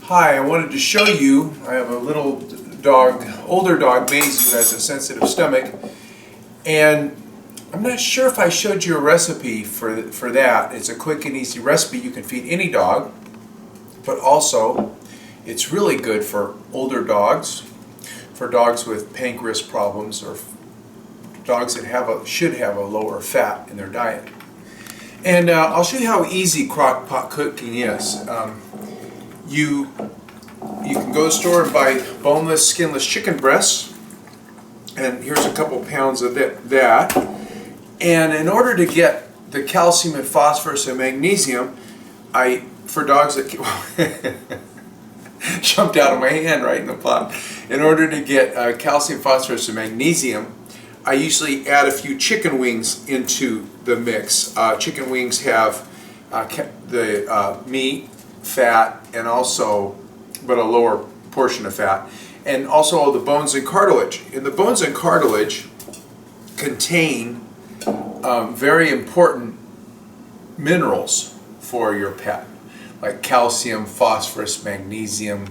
Hi, I wanted to show you, I have a little dog, older dog, Maisie, who has a sensitive stomach, and I'm not sure if I showed you a recipe for that. It's a quick and easy recipe. You can feed any dog, but also it's really good for older dogs, for dogs with pancreas problems, or dogs that should have a lower fat in their diet. And I'll show you how easy crock pot cooking is. You can go to the store and buy boneless, skinless chicken breasts, and here's a couple pounds of that. And in order to get the calcium and phosphorus and magnesium, for dogs that jumped out of my hand right in the pot. In order to get calcium, phosphorus, and magnesium, I usually add a few chicken wings into the mix. Chicken wings have the meat, fat, and but a lower portion of fat, and also all the bones and cartilage. And the bones and cartilage contain very important minerals for your pet, like calcium, phosphorus, magnesium,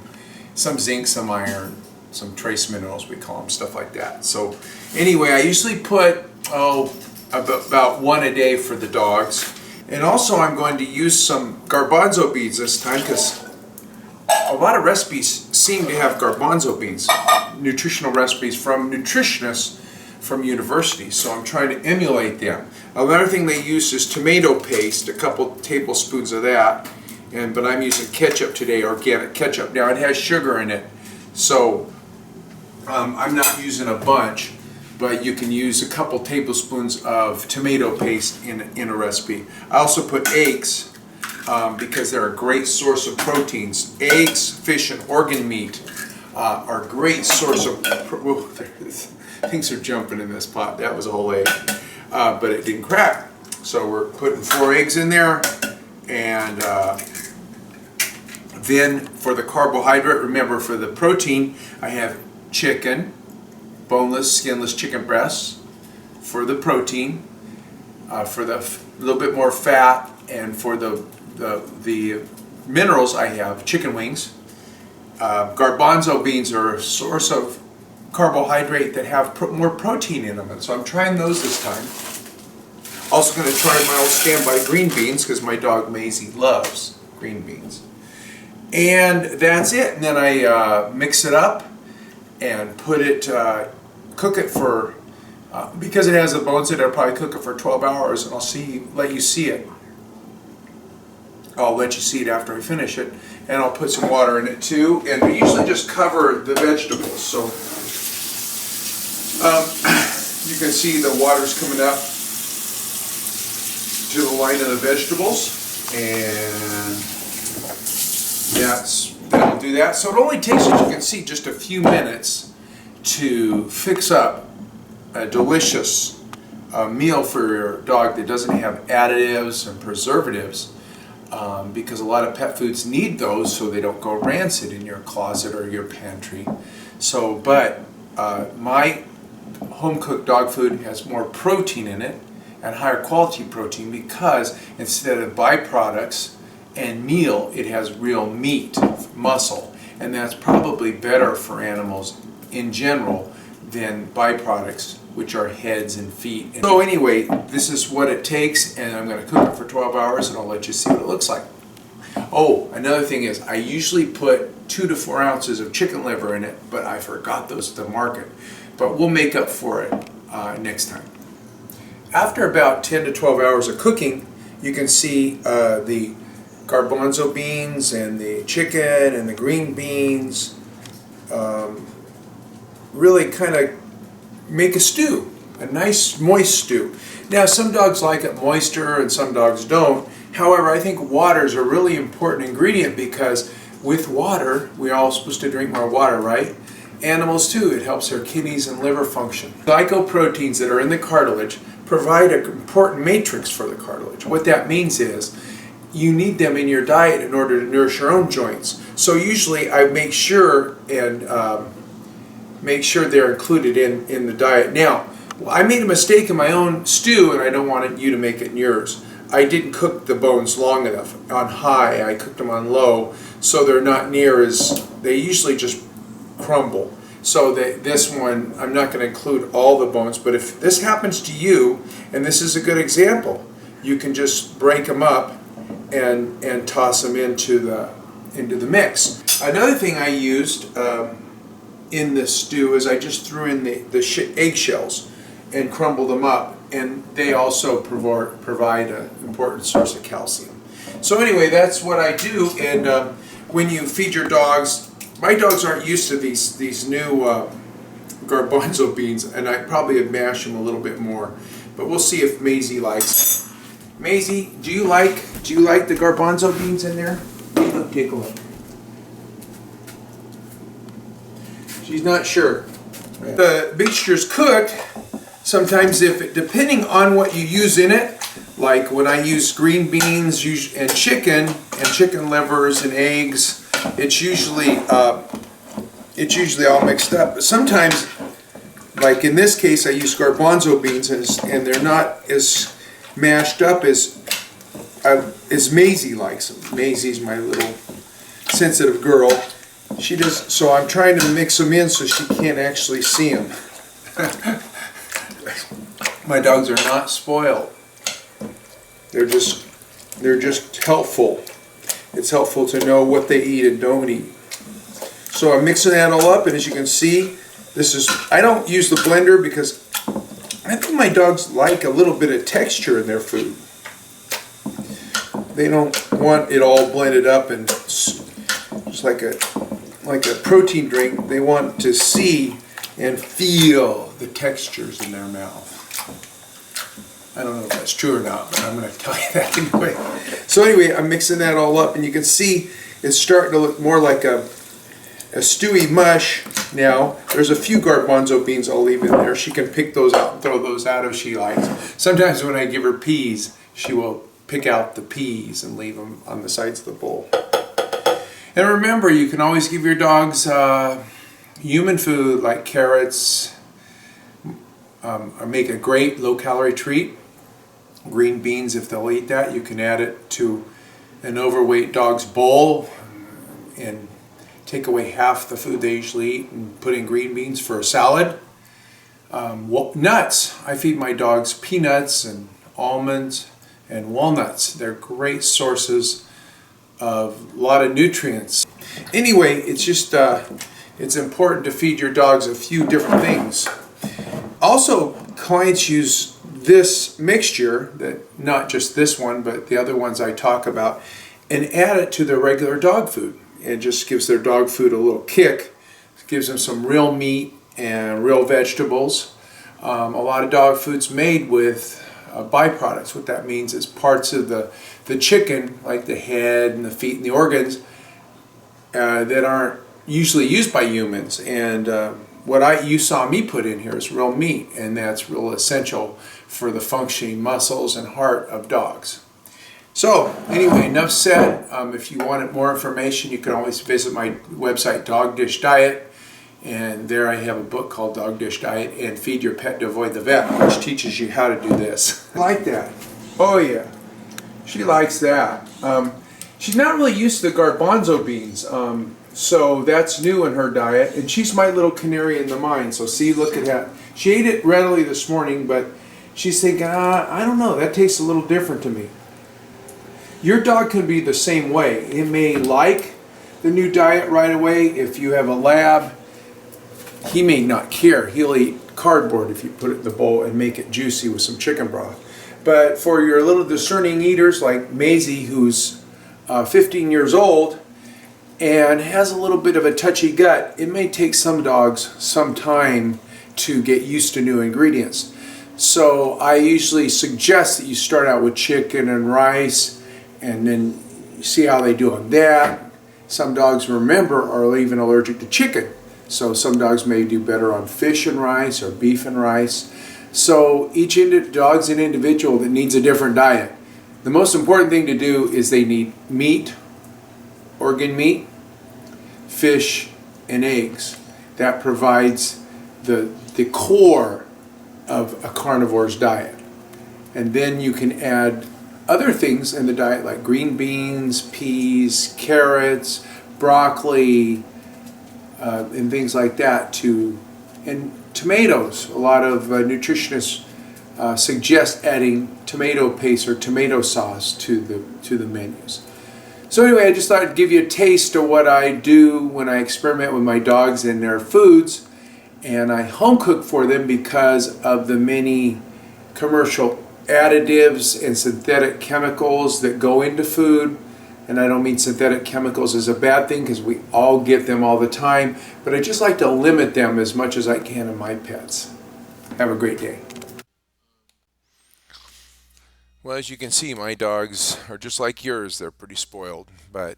some zinc, some iron, some trace minerals, we call them, stuff like that. So anyway, I usually put about one a day for the dogs. And also I'm going to use some garbanzo beans this time, because a lot of recipes seem to have garbanzo beans, nutritional recipes from nutritionists from universities, so I'm trying to emulate them. Another thing they use is tomato paste, a couple tablespoons of that, but I'm using ketchup today, organic ketchup. Now it has sugar in it, so I'm not using a bunch, but you can use a couple tablespoons of tomato paste in a recipe. I also put eggs because they're a great source of proteins. Eggs, fish, and organ meat are a great source of things are jumping in this pot. That was a whole egg, but it didn't crack. So we're putting 4 eggs in there, and then for the carbohydrate, remember for the protein, I have chicken, boneless, skinless chicken breasts for the protein, for the little bit more fat, and for the minerals I have chicken wings. Garbanzo beans are a source of carbohydrate that have more protein in them, and so I'm trying those this time. Also going to try my old standby green beans, because my dog Maisie loves green beans. And that's it. And then I mix it up and cook it for, because it has the bones in it, I'll probably cook it for 12 hours, and I'll let you see it. I'll let you see it after I finish it, and I'll put some water in it too, and we usually just cover the vegetables. So you can see the water's coming up to the line of the vegetables, and that'll do that. So it only takes, as you can see, just a few minutes to fix up a delicious meal for your dog that doesn't have additives and preservatives, because a lot of pet foods need those so they don't go rancid in your closet or your pantry. So, but my home-cooked dog food has more protein in it, and higher quality protein, because instead of byproducts and meal, it has real meat, muscle, and that's probably better for animals in general than byproducts, which are heads and feet. So anyway, this is what it takes, and I'm going to cook it for 12 hours, and I'll let you see what it looks like. Oh, another thing is, I usually put 2 to 4 ounces of chicken liver in it, but I forgot those at the market. But we'll make up for it next time. After about 10 to 12 hours of cooking, you can see the garbanzo beans and the chicken and the green beans really kind of make a stew, a nice moist stew. Now some dogs like it moister and some dogs don't. However, I think water is a really important ingredient, because with water, we're all supposed to drink more water, right? Animals too, it helps their kidneys and liver function. Glycoproteins that are in the cartilage provide an important matrix for the cartilage. What that means is you need them in your diet in order to nourish your own joints. So usually I make sure they're included in the diet. Now, I made a mistake in my own stew, and I don't want you to make it in yours. I didn't cook the bones long enough on high. I cooked them on low, so they're not near as, they usually just crumble. So this one, I'm not going to include all the bones, but if this happens to you, and this is a good example, you can just break them up and toss them into the mix. Another thing I used in this stew is I just threw in the eggshells and crumbled them up, and they also provide an important source of calcium. So anyway, that's what I do. And when you feed your dogs, my dogs aren't used to these new garbanzo beans, and I probably have mashed them a little bit more. But we'll see if Maisie likes it. Maisie, do you like the garbanzo beans in there? Take a look. She's not sure. The mixture's cooked. Sometimes, depending on what you use in it, like when I use green beans and chicken livers and eggs, it's usually all mixed up. But sometimes, like in this case, I use garbanzo beans, and they're not as mashed up as Maisie likes them. Maisie's my little sensitive girl. She does, so I'm trying to mix them in so she can't actually see them. My dogs are not spoiled. They're just helpful. It's helpful to know what they eat and don't eat. So I'm mixing that all up, and as you can see, I don't use the blender because I think my dogs like a little bit of texture in their food. They don't want it all blended up and just like a protein drink. They want to see and feel the textures in their mouth. I don't know if that's true or not, but I'm going to tell you that anyway. So anyway, I'm mixing that all up, and you can see it's starting to look more like a stewy mush now. There's a few garbanzo beans I'll leave in there. She can pick those out and throw those out if she likes. Sometimes when I give her peas, she will pick out the peas and leave them on the sides of the bowl. And remember, you can always give your dogs human food like carrots, or make a great low-calorie treat. Green beans, if they'll eat that, you can add it to an overweight dog's bowl and take away half the food they usually eat and put in green beans for a salad. Nuts. I feed my dogs peanuts and almonds and walnuts. They're great sources of a lot of nutrients. Anyway, it's just it's important to feed your dogs a few different things. Also, clients use this mixture, not just this one, but the other ones I talk about, and add it to their regular dog food. It just gives their dog food a little kick. It gives them some real meat and real vegetables. A lot of dog food's made with byproducts. What that means is parts of the chicken, like the head and the feet and the organs, that aren't usually used by humans. And what you saw me put in here is real meat, and that's real essential for the functioning muscles and heart of dogs. So anyway, enough said. If you wanted more information, you can always visit my website, Dog Dish Diet, and there I have a book called Dog Dish Diet and Feed Your Pet to Avoid the Vet, which teaches you how to do this. I like that. Oh yeah, she likes that. She's not really used to the garbanzo beans, so that's new in her diet, and she's my little canary in the mine. So see, look at that. She ate it readily this morning, but she's thinking, I don't know, that tastes a little different to me. Your dog can be the same way. It may like the new diet right away. If you have a lab, he may not care. He'll eat cardboard if you put it in the bowl and make it juicy with some chicken broth. But for your little discerning eaters like Maisie, who's 15 years old and has a little bit of a touchy gut, it may take some dogs some time to get used to new ingredients. So I usually suggest that you start out with chicken and rice, and then see how they do on that. Some dogs, remember, are even allergic to chicken. So some dogs may do better on fish and rice or beef and rice. So each dog's an individual that needs a different diet. The most important thing to do is they need meat, organ meat, fish, and eggs. That provides the core of a carnivore's diet. And then you can add other things in the diet like green beans, peas, carrots, broccoli, and things like that and tomatoes. A lot of nutritionists suggest adding tomato paste or tomato sauce to the menus. So anyway, I just thought I'd give you a taste of what I do when I experiment with my dogs and their foods, and I home cook for them because of the many commercial additives and synthetic chemicals that go into food. And I don't mean synthetic chemicals as a bad thing, because we all get them all the time, but I just like to limit them as much as I can in my pets. Have a great day. Well, as you can see, my dogs are just like yours. They're pretty spoiled, but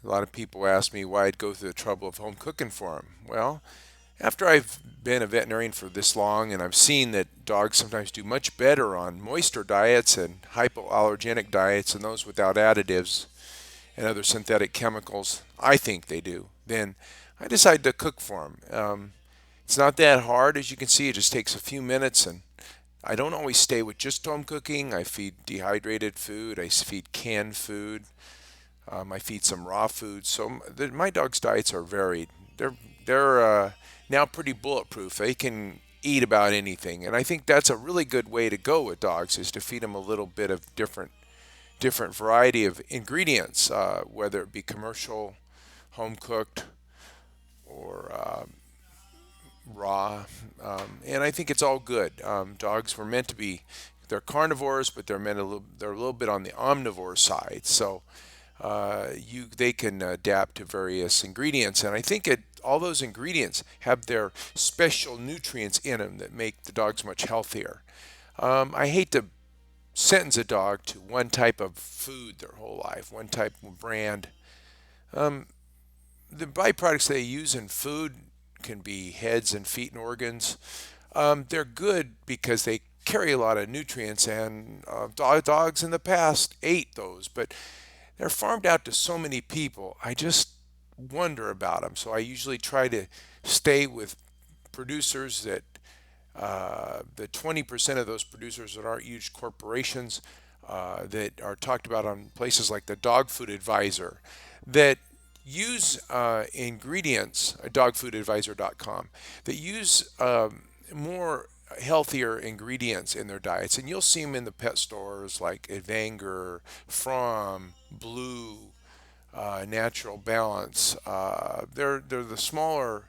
a lot of people ask me why I'd go through the trouble of home cooking for them. Well, after I've been a veterinarian for this long, and I've seen that dogs sometimes do much better on moister diets and hypoallergenic diets and those without additives and other synthetic chemicals, I think they do, then I decided to cook for them. It's not that hard, as you can see. It just takes a few minutes, and I don't always stay with just home cooking. I feed dehydrated food, I feed canned food, I feed some raw food. So my dog's diets are varied. They're now pretty bulletproof. They can eat about anything, and I think that's a really good way to go with dogs, is to feed them a little bit of different variety of ingredients, whether it be commercial, home cooked, or raw. And I think it's all good. Dogs were meant to be, they're carnivores, but they're a little bit on the omnivore side. So they can adapt to various ingredients, and I think all those ingredients have their special nutrients in them that make the dogs much healthier. I hate to sentence a dog to one type of food their whole life, one type of brand. The byproducts they use in food can be heads and feet and organs. They're good because they carry a lot of nutrients, and dogs in the past ate those, but they're farmed out to so many people. I just wonder about them. So I usually try to stay with producers the 20% of those producers that aren't huge corporations, that are talked about on places like the Dog Food Advisor, that use ingredients, dogfoodadvisor.com, that use more healthier ingredients in their diets. And you'll see them in the pet stores like Advanger, From, Blue, Natural Balance. They're the smaller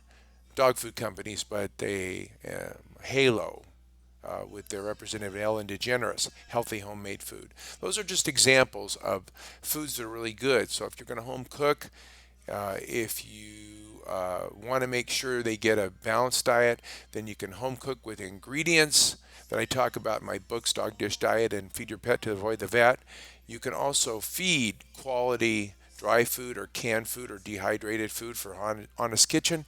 dog food companies, but Halo, with their representative Ellen DeGeneres, healthy homemade food. Those are just examples of foods that are really good. So if you're going to home cook, if you want to make sure they get a balanced diet, then you can home cook with ingredients that I talk about in my books, Dog Dish Diet and Feed Your Pet to Avoid the Vet. You can also feed quality dry food or canned food or dehydrated food for Honest Kitchen.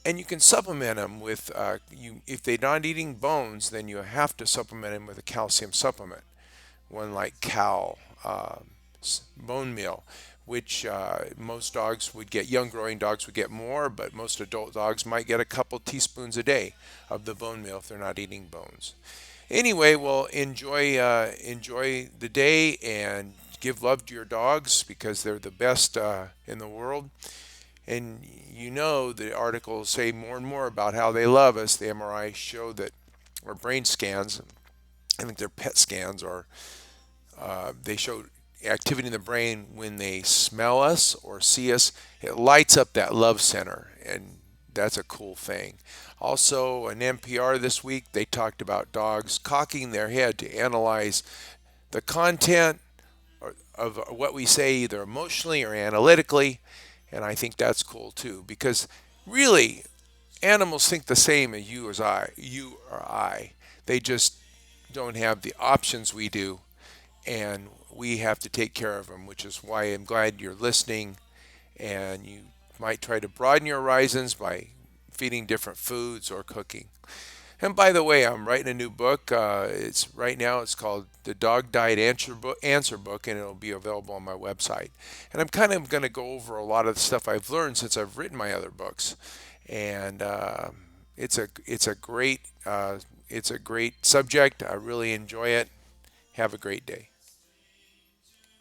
And you can supplement them with, if they're not eating bones, then you have to supplement them with a calcium supplement, one like Cal, bone meal, which most dogs would get, young growing dogs would get more, but most adult dogs might get a couple teaspoons a day of the bone meal if they're not eating bones. Anyway, well, enjoy the day and give love to your dogs, because they're the best in the world. And you know, the articles say more and more about how they love us. The MRI show that, or brain scans, I think they're PET scans, or they show activity in the brain when they smell us or see us. It lights up that love center, and that's a cool thing. Also, in NPR this week, they talked about dogs cocking their head to analyze the content of what we say, either emotionally or analytically. And I think that's cool too, because really, animals think the same as you or I. They just don't have the options we do, and we have to take care of them, which is why I'm glad you're listening, and you might try to broaden your horizons by feeding different foods or cooking. And by the way, I'm writing a new book. It's called the Dog Diet Answer Book, and it'll be available on my website. And I'm kind of going to go over a lot of the stuff I've learned since I've written my other books. And it's a great subject. I really enjoy it. Have a great day.